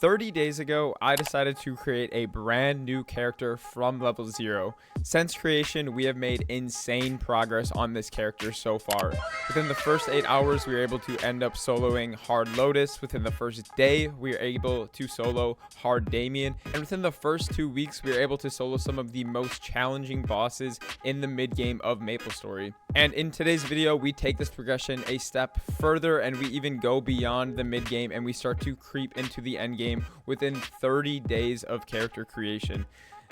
30 days ago, I decided to create a brand new character from level 0. Since creation, we have made insane progress on this character so far. Within the first 8 hours, we were able to end up soloing Hard Lotus. Within the first day, we were able to solo Hard Damien. And within the first 2 weeks, we were able to solo some of the most challenging bosses in the mid-game of MapleStory. And in today's video, we take this progression a step further and we even go beyond the mid-game and we start to creep into the end game within 30 days of character creation.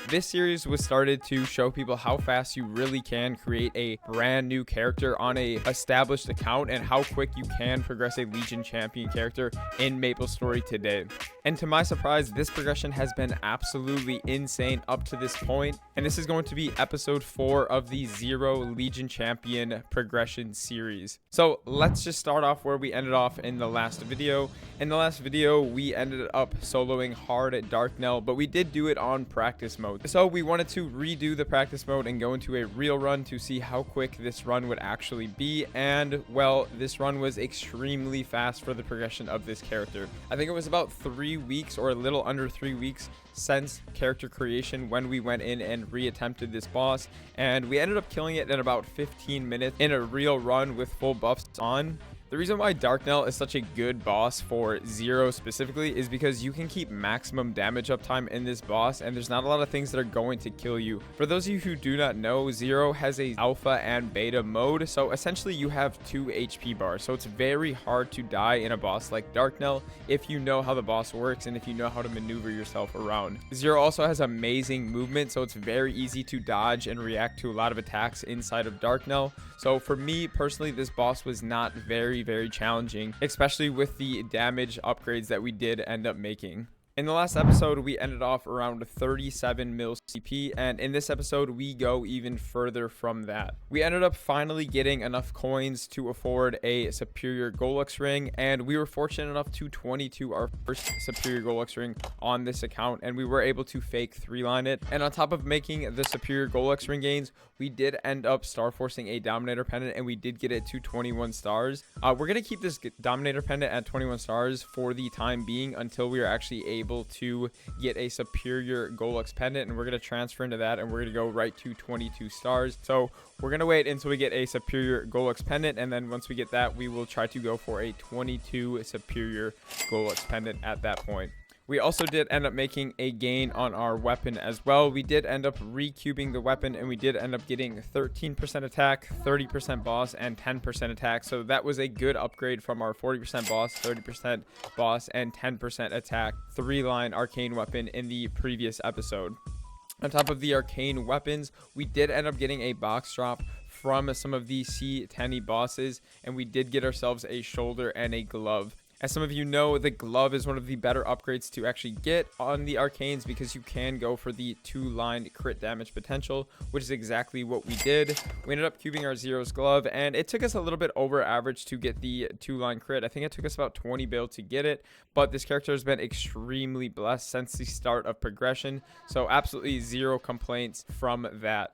This series was started to show people how fast you really can create a brand new character on a established account and how quick you can progress a Legion champion character in MapleStory today. And to my surprise, this progression has been absolutely insane up to this point, and this is going to be episode 4 of the 0 Legion champion progression series. So let's just start off where we ended off in the last video. In the last video, we ended up soloing Hard at Darknell, but we did do it on practice mode. So we wanted to redo the practice mode and go into a real run to see how quick this run would actually be. And well, this run was extremely fast for the progression of this character. I think it was about 3 weeks or a little under 3 weeks since character creation when we went in and reattempted this boss, and we ended up killing it in about 15 minutes in a real run with full buffs on. The reason why Darknell is such a good boss for 0 specifically is because you can keep maximum damage uptime in this boss, and there's not a lot of things that are going to kill you. For those of you who do not know, 0 has a alpha and beta mode, so essentially you have 2 HP bars, so it's very hard to die in a boss like Darknell if you know how the boss works and if you know how to maneuver yourself around. 0 also has amazing movement, so it's very easy to dodge and react to a lot of attacks inside of Darknell. So for me personally, this boss was not very challenging, especially with the damage upgrades that we did end up making. In the last episode, we ended off around 37 mil CP, and in this episode, we go even further from that. We ended up finally getting enough coins to afford a superior Golux ring, and we were fortunate enough to 22 our first superior Golux ring on this account, and we were able to fake 3-line it. And on top of making the superior Golux ring gains, we did end up star forcing a Dominator pendant, and we did get it to 21 stars. We're going to keep this Dominator pendant at 21 stars for the time being until we are actually able to get a superior Golux pendant, and we're going to transfer into that and we're going to go right to 22 stars. So we're going to wait until we get a superior Golux pendant, and then once we get that, we will try to go for a 22 superior Golux pendant at that point. We also did end up making a gain on our weapon as well. We did end up recubing the weapon, and we did end up getting 13% attack, 30% boss, and 10% attack. So that was a good upgrade from our 40% boss, 30% boss, and 10% attack 3-line arcane weapon in the previous episode. On top of the arcane weapons, we did end up getting a box drop from some of the C Tenny bosses, and we did get ourselves a shoulder and a glove. As some of you know, the glove is one of the better upgrades to actually get on the arcanes because you can go for the 2-line crit damage potential, which is exactly what we did. We ended up cubing our 0's glove, and it took us a little bit over average to get the 2-line crit. I think it took us about 20 bill to get it, but this character has been extremely blessed since the start of progression, so absolutely 0 complaints from that.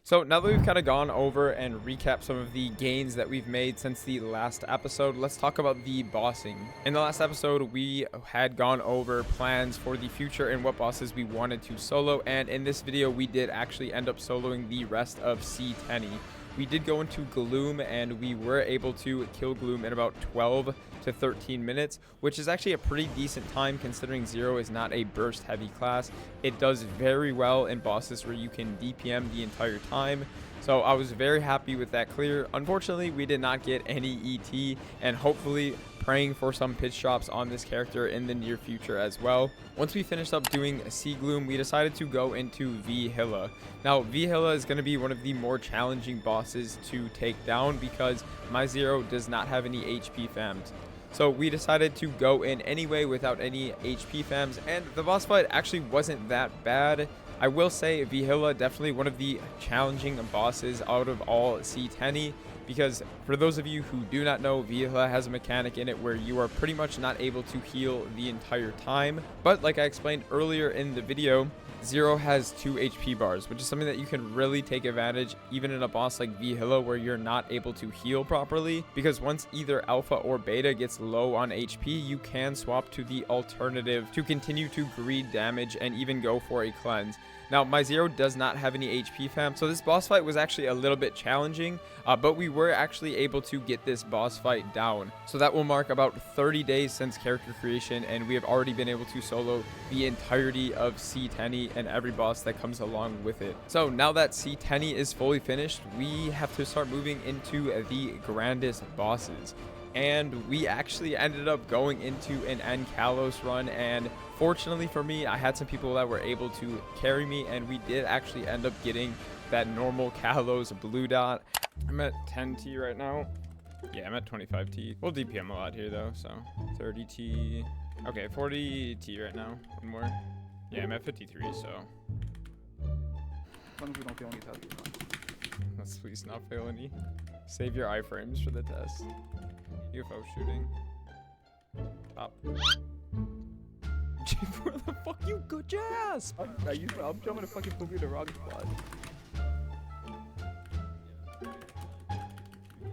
So now that we've kind of gone over and recapped some of the gains that we've made since the last episode, let's talk about the bossing. In the last episode, we had gone over plans for the future and what bosses we wanted to solo, and in this video, we did actually end up soloing the rest of C Tenny. We did go into Gloom, and we were able to kill Gloom in about 12 to 13 minutes, which is actually a pretty decent time considering 0 is not a burst heavy class. It does very well in bosses where you can DPM the entire time. So I was very happy with that clear. Unfortunately, we did not get any ET, and hopefully praying for some pitch drops on this character in the near future as well. Once we finished up doing Sea Gloom, we decided to go into Vihilla. Now, Vihilla is going to be one of the more challenging bosses to take down because my 0 does not have any HP fams. So we decided to go in anyway without any HP fams, and the boss fight actually wasn't that bad. I will say Vihilla definitely one of the challenging bosses out of all C Tenny. because for those of you who do not know, Vihla has a mechanic in it where you are pretty much not able to heal the entire time. But like I explained earlier in the video, Zero has 2 HP bars, which is something that you can really take advantage even in a boss like Vihla where you're not able to heal properly, because once either Alpha or Beta gets low on HP, you can swap to the alternative to continue to greed damage and even go for a cleanse. Now, my Zero does not have any HP, fam, so this boss fight was actually a little bit challenging, but we were actually able to get this boss fight down. So that will mark about 30 days since character creation, and we have already been able to solo the entirety of C Tenny and every boss that comes along with it. So now that C Tenny is fully finished, we have to start moving into the grandest bosses. And we actually ended up going into an end Kalos run, and fortunately for me, I had some people that were able to carry me, and we did actually end up getting that normal Kalos blue dot. I'm at 10T right now. Yeah, I'm at 25T. We'll DPM a lot here though, so 30T. Okay, 40T right now. One more. Yeah, I'm at 53, so. As long as we don't feel any tests. Let's please not fail any. Save your iframes for the test. UFO shooting. Top. Where the fuck you go, Jazz? I'm trying to fucking put me in the wrong spot.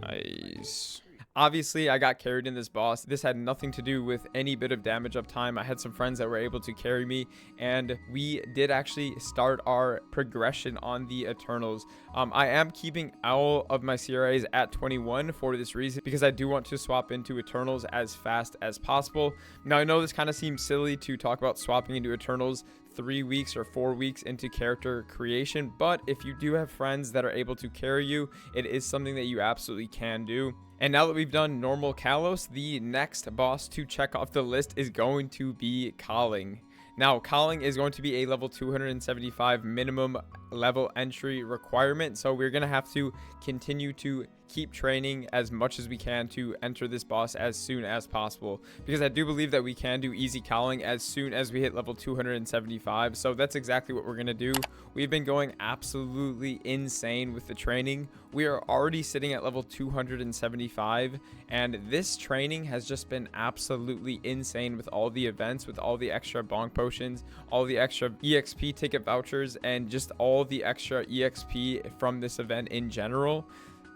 Nice. Obviously, I got carried in this boss. This had nothing to do with any bit of damage uptime. I had some friends that were able to carry me, and we did actually start our progression on the Eternals. I am keeping all of my CRAs at 21 for this reason, because I do want to swap into Eternals as fast as possible. Now, I know this kind of seems silly to talk about swapping into Eternals 3 weeks or 4 weeks into character creation, but if you do have friends that are able to carry you, it is something that you absolutely can do. And now that we've done normal Kalos, the next boss to check off the list is going to be Calling. Now, Calling is going to be a level 275 minimum level entry requirement, so we're going to have to continue to keep training as much as we can to enter this boss as soon as possible, because I do believe that we can do easy Calling as soon as we hit level 275. So that's exactly what we're going to do. We've been going absolutely insane with the training. We are already sitting at level 275, and this training has just been absolutely insane with all the events, with all the extra bonk potions, all the extra EXP ticket vouchers, and just all the extra EXP from this event in general.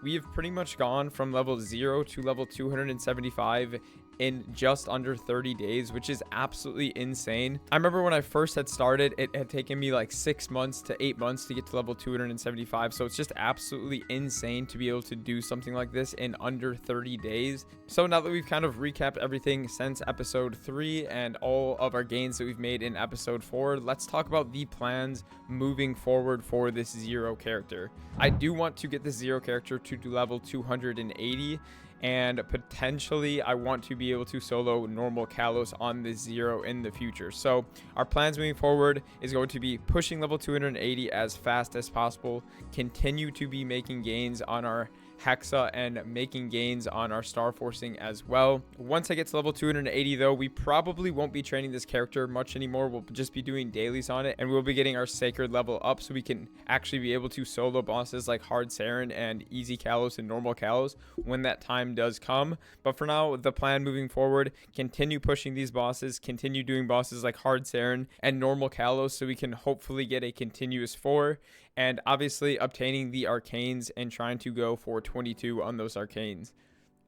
We have pretty much gone from level 0 to level 275 in just under 30 days, which is absolutely insane. I remember when I first had started, it had taken me like 6 months to 8 months to get to level 275. So it's just absolutely insane to be able to do something like this in under 30 days. So now that we've kind of recapped everything since episode 3 and all of our gains that we've made in episode 4, let's talk about the plans moving forward for this Zero character. I do want to get this Zero character to level 280, and potentially I want to be able to solo normal Kalos on this Zero in the future. So our plans moving forward is going to be pushing level 280 as fast as possible, continue to be making gains on our Hexa and making gains on our star forcing as well. Once I get to level 280 though, we probably won't be training this character much anymore. We'll just be doing dailies on it, and we'll be getting our sacred level up so we can actually be able to solo bosses like Hard Saren and Easy Kalos and Normal Kalos when that time does come. But for now, the plan moving forward, continue pushing these bosses, continue doing bosses like Hard Saren and Normal Kalos so we can hopefully get a continuous 4, and obviously obtaining the arcanes and trying to go for 22 on those arcanes.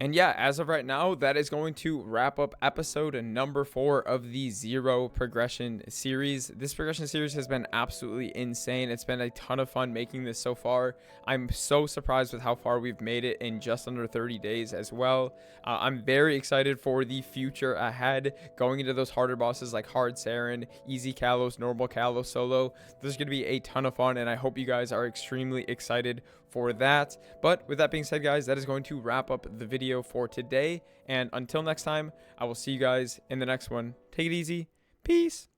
And yeah, as of right now, that is going to wrap up episode number 4 of the Zero progression series. This progression series has been absolutely insane. It's been a ton of fun making this so far. I'm so surprised with how far we've made it in just under 30 days as well. I'm very excited for the future ahead, going into those harder bosses like Hard Saren, Easy Kalos, Normal Kalos solo. There's going to be a ton of fun, and I hope you guys are extremely excited for that. But with that being said, guys, that is going to wrap up the video for today, and until next time, I will see you guys in the next one. Take it easy. Peace.